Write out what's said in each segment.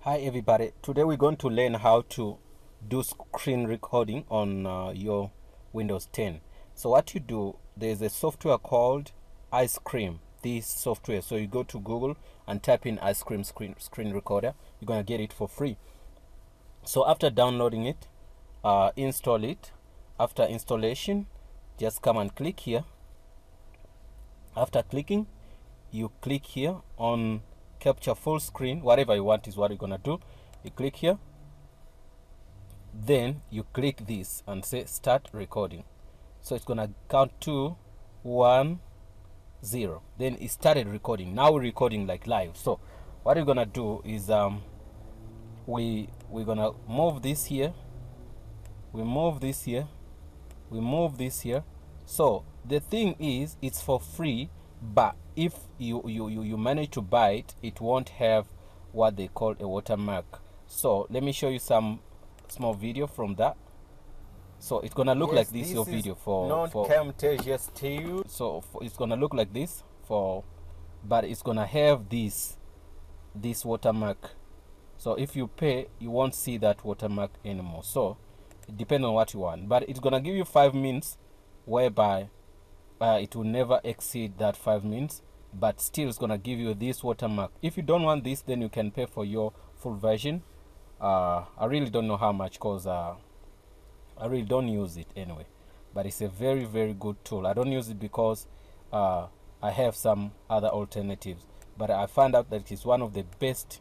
Hi everybody, today we're going to learn how to do screen recording on your Windows 10. So what you do, there's a software called Ice Cream, this software. So you go to Google and type in Ice Cream screen recorder. You're going to get it for free. So after downloading it, install it. After installation, just come and click here. After clicking, you click here on capture full screen. Whatever you want is what you're gonna do. You click here, then you click this and say start recording. So it's gonna count to 1 0, then it started recording. Now we're recording like live. So what we're gonna do is we're gonna move this here, we move this here, we move this here. So the thing is, it's for free, but if you manage to buy it, it won't have what they call a watermark. So let me show you some small video from that. So it's gonna look like this your video for contagious to you. So it's gonna look like this but it's gonna have this watermark. So if you pay, you won't see that watermark anymore. So it depends on what you want, but it's gonna give you 5 minutes, whereby it will never exceed that 5 minutes, but still it's gonna give you this watermark. If you don't want this, then you can pay for your full version. I really don't know how much, because I really don't use it anyway, but it's a very, very good tool. I don't use it because I have some other alternatives, but I found out that it's one of the best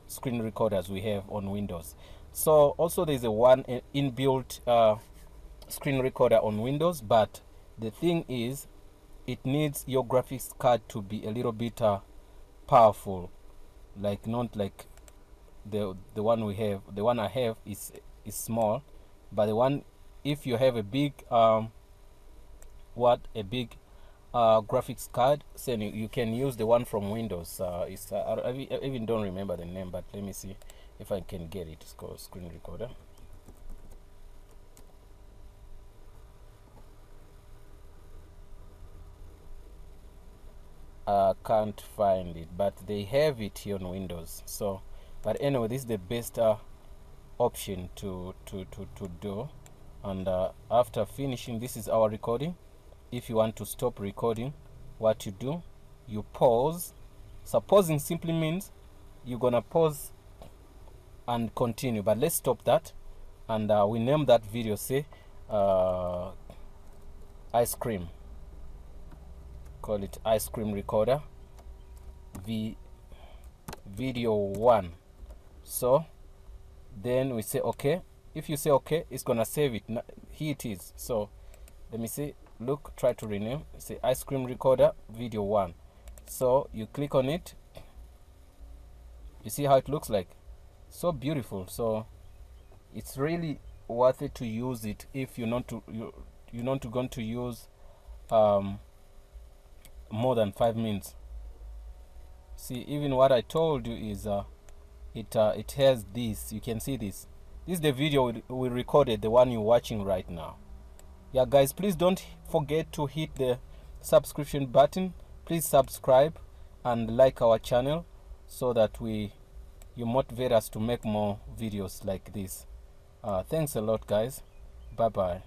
screen recorders we have on Windows. So also there's a one inbuilt screen recorder on Windows, but the thing is, it needs your graphics card to be a little bit powerful, like not like the one we have. The one I have is small, but the one, if you have a big graphics card, then you can use the one from Windows. I even don't remember the name, but let me see if I can get it. It's called screen recorder. I can't find it, but they have it here on Windows. So, but anyway, this is the best option to do. And after finishing, this is our recording. If you want to stop recording, what you do, you pause. So pausing simply means you're gonna pause and continue, but let's stop that, and we name that video, say Ice Cream. Call it Ice Cream Recorder video 1. So then we say okay. If you say okay, it's gonna save it. Here it is. So let me see, look, try to rename, say Ice Cream Recorder video 1. So you click on it, you see how it looks like, so beautiful. So it's really worth it to use it if you're not going to use more than 5 minutes. See, even what I told you is it has this. You can see this. This is the video we recorded, the one you're watching right now. Yeah guys, please don't forget to hit the subscription button. Please subscribe and like our channel, so that you motivate us to make more videos like this. Thanks a lot guys. Bye bye.